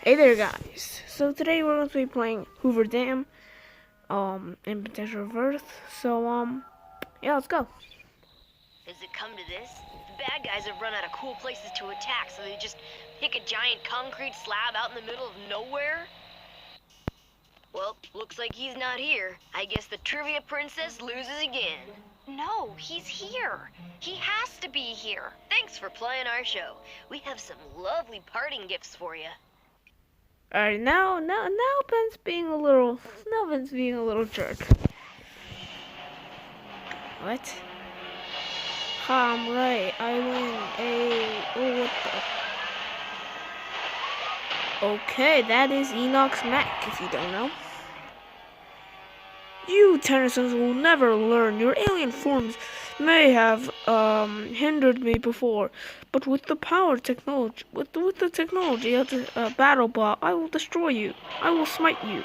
Hey there, guys. So today we're going to be playing Hoover Dam, in Potential of Earth. So, yeah, let's go. Has it come to this? The bad guys have run out of cool places to attack, so they just pick a giant concrete slab out in the middle of nowhere? Well, looks like he's not here. I guess the trivia princess loses again. No, he's here. He has to be here. Thanks for playing our show. We have some lovely parting gifts for you. Alright, now Ben's being a little jerk. What? I'm right. I win. Oh, what the? Okay, that is Enoch's Mac, if you don't know. You Tennysons will never learn. Your alien forms may have hindered me before, but with the technology of the battle bot, I will destroy you. I will smite you.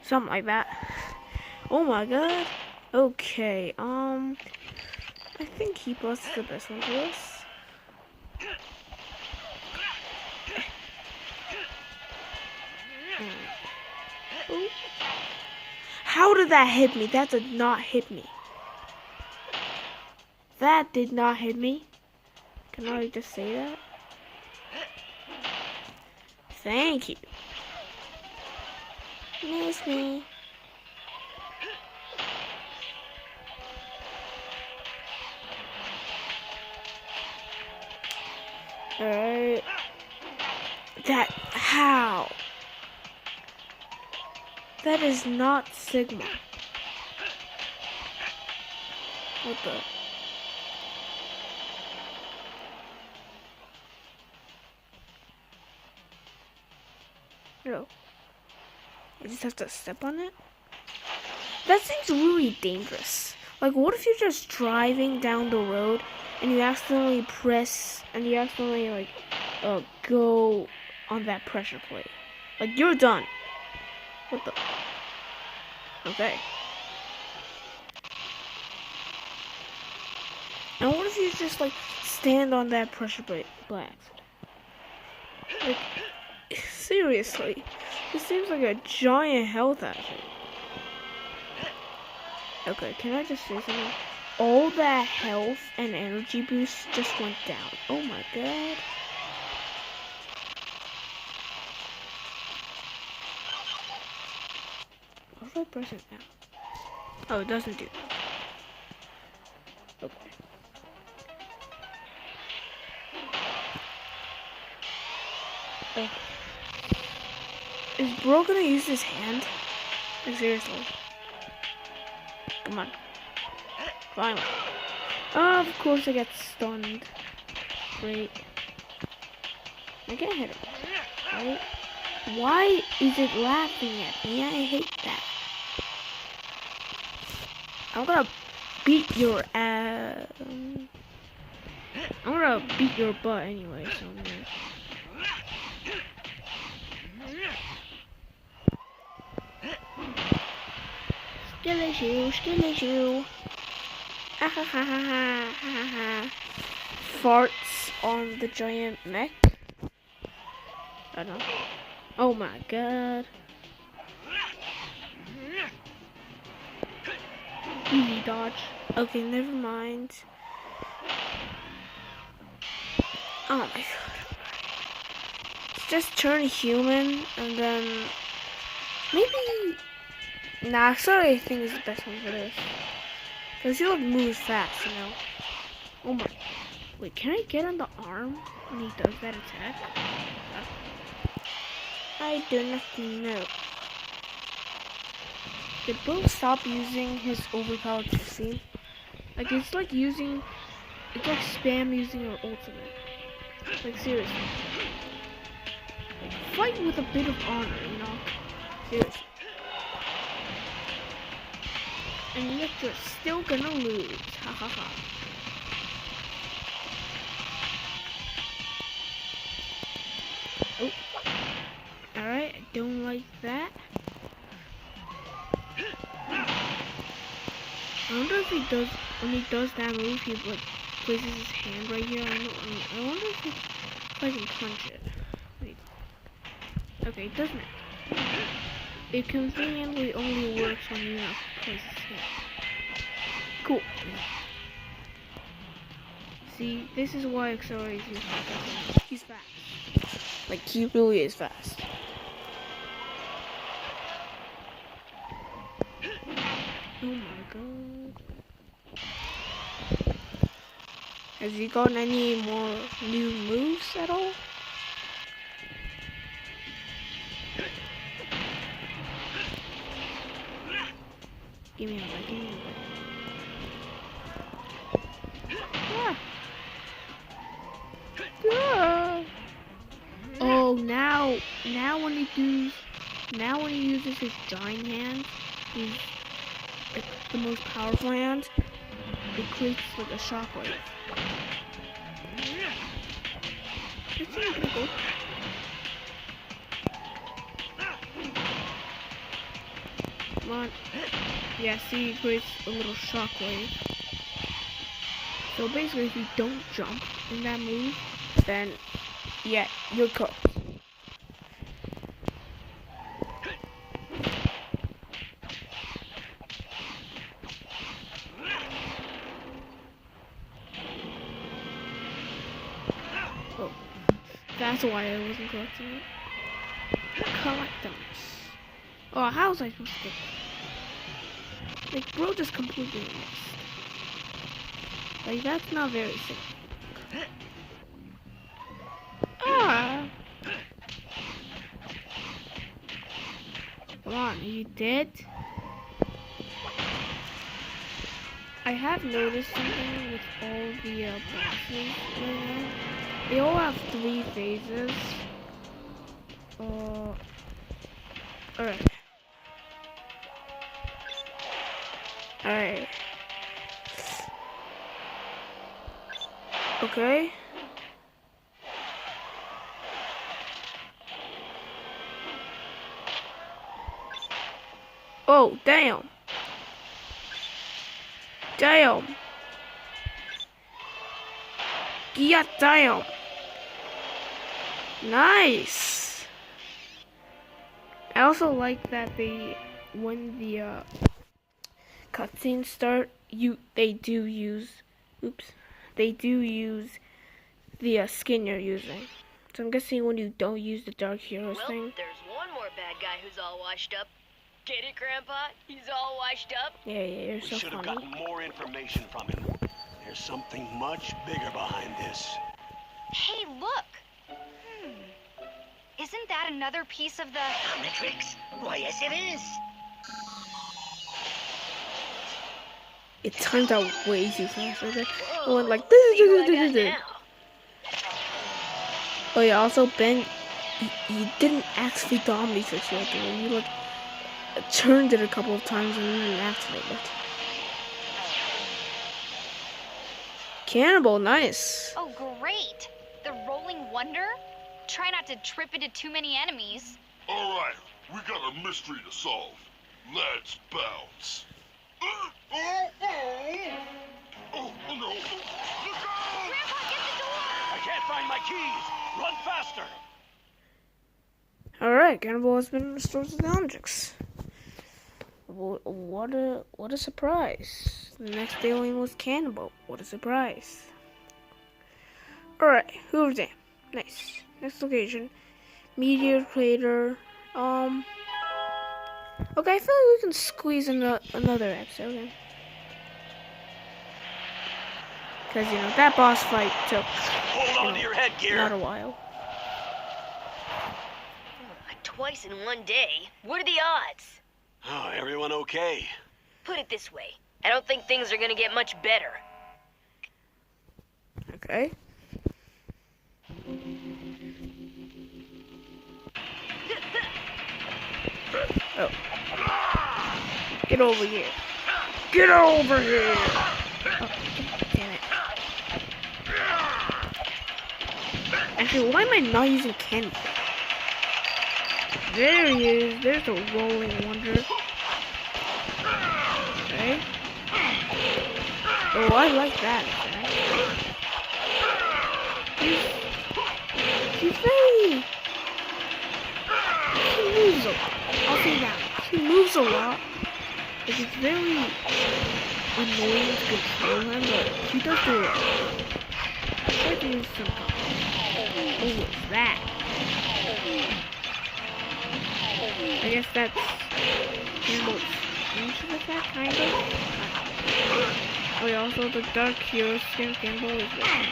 Something like that. Oh my god. Okay, I think Heat Blast is the best one for us. Ooh. How did that hit me? That did not hit me. That did not hit me. Can I just say that? Thank you. Miss me. Alright. How? That is not Sigma. What the? No. I just have to step on it? That seems really dangerous. Like, what if you're just driving down the road and you accidentally go on that pressure plate? Like, you're done. What the? Okay. And what if you just, like, stand on that pressure plate by accident? Like, seriously. This seems like a giant health hazard. Okay, can I just say something? All that health and energy boost just went down. Oh my god. What if I press it now? Oh, it doesn't do that. Okay. Okay. Is Bro gonna use his hand? Like, seriously. Come on. Finally. Of course I get stunned. Great. I can't hit him. Right? Why is it laughing at me? I hate that. I'm gonna beat your ass. I'm gonna beat your butt anyway, so I'm gonna... Skilly shoe. Ha ha ha ha ha ha ha. Farts on the giant mech. I don't know. Oh my god. Easy dodge. Okay, never mind. Oh my god. Just turn human and then maybe... Nah, sorry, I think is the best one for this. Because he like moves fast, you know. Oh my. Wait, can I get on the arm when he does that attack? I do not know. Did Bo stop using his overpowered scene? Like, it's like spam using your ultimate. Like, seriously. Like, fight with a bit of honor, you know? Seriously. And yet you're still gonna lose. Ha ha ha. Oh. Alright, I don't like that. I wonder if he does, when he does that move, he like places his hand right here. I wonder if I can punch it. Okay, doesn't it? It conveniently only works when you know places here. Cool. See, this is why Accelerate is used. He's fast. Like, he really is fast. Oh my god. Has he gotten any more new moves at all? Give me a break, give me a break. Ah. Ah. Oh, now when he uses his giant hand, his like the most powerful hand, it creates like a shockwave. It's not gonna go. Come on. Yeah, see, it creates a little shockwave. So basically, if you don't jump in that move, then yeah, you're cooked. Oh, that's why I wasn't collecting it. Collect them. Oh, how was I supposed to get that? Like, bro just completely missed. Like, that's not very simple. Ah! Come on, are you dead? I have noticed something with all the bosses right now. They all have 3 phases. Alright. Alright. Okay. Oh, damn. Damn. Yeah, damn. Nice. I also like that when the cutscenes start, they do use the skin you're using. So I'm guessing when you don't use the Dark Heroes thing. There's one more bad guy who's all washed up. Get it, Grandpa? He's all washed up. Yeah, you're so funny. We should have gotten more information from him. There's something much bigger behind this. Hey, look! Isn't that another piece of the... Matrix? Why, yes it is. It turns out way too fast. Okay? I went like See who I got this. now. Oh yeah, also Ben, you didn't actually the Omnitrix right there. You like turned it a couple of times and then activated it. Cannibal, nice. Oh, great! The Rolling Wonder? Try not to trip into too many enemies. All right, we got a mystery to solve. Let's bounce. Oh no! Look out! Grandpa, get the door! I can't find my keys. Run faster. Alright, Cannibal has been restored to the Omnitrix. What a surprise. The next alien was Cannibal. What a surprise. Alright, Hoover Dam. Nice. Next location. Meteor crater. Okay, I feel like we can squeeze another episode in. Because, you know, that boss fight took Hold on to your headgear. not a while. Twice in one day? What are the odds? Oh, everyone okay? Put it this way. I don't think things are gonna get much better. Okay. Oh. Get over here. Get over here! Oh, damn it. Actually, why am I not using Cannibal? There he is. There's a Rolling Wonder. Okay. Oh, I like that. He's free! moves a lot. I'll say that. He moves a lot. Like, it's very annoying to control him, but he does do it. Try to use some power. Oh, what's that? I guess that's Campbell's fusion effect, kind of. Oh yeah, also the Dark Hero skin Campbell is there.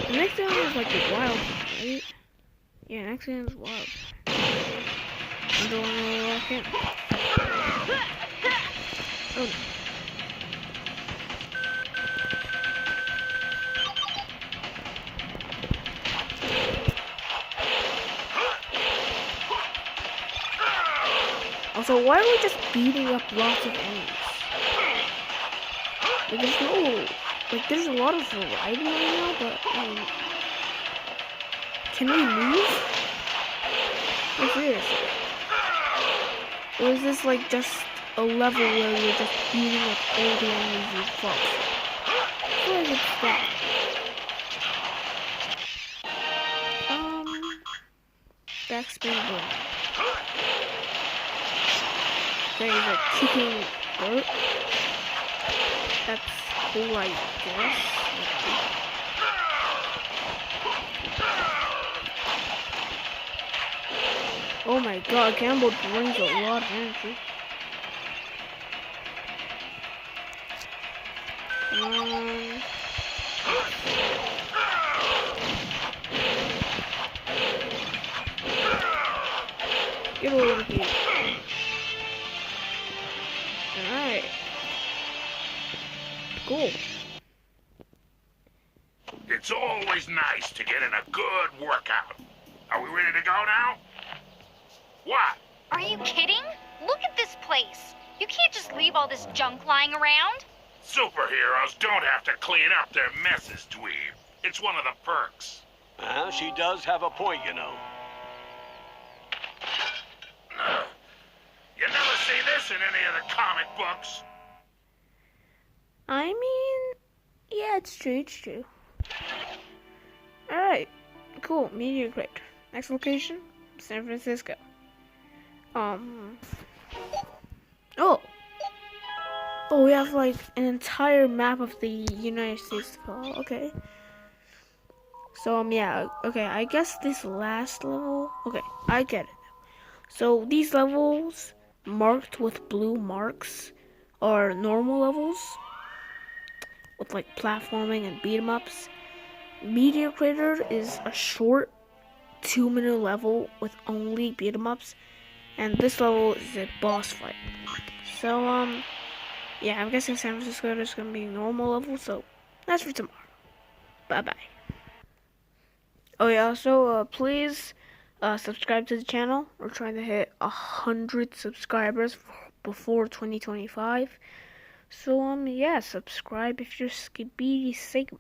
The next one is like a wild, right? Yeah, next one is wild. Underwater rocket. Oh no. Also, why are we just beating up lots of enemies? Like, there's no, like, there's a lot of variety right now, but, can we move? Like, seriously. Or is this, like, just a level where you're just beating up all the enemies you fought? I feel like it's that. Backspin boom. Okay, he's like kicking dirt. That's cool, I guess. Oh my god, Campbell brings a lot of energy. Get over here. Alright. Cool. It's always nice to get in a good workout. Are we ready to go now? What? Are you kidding? Look at this place. You can't just leave all this junk lying around. Superheroes don't have to clean up their messes, dweeb. It's one of the perks. Well, she does have a point, you know. You never see this in any of the comic books. I mean, yeah, it's true. Alright, cool, meteor crater. Next location, San Francisco. Oh, we have like an entire map of the United States to follow. Okay. So, yeah, okay, I guess this last level, okay, I get it. So, these levels marked with blue marks are normal levels with like platforming and beat 'em ups. Meteor Crater is a short 2-minute level with only beat 'em ups, and this level is a boss fight. So, yeah, I'm guessing San Francisco is gonna be normal level, so that's for tomorrow. Bye-bye. Oh yeah, also, please, subscribe to the channel. We're trying to hit 100 subscribers before 2025. So, yeah, subscribe if you're Skibidi Sigma.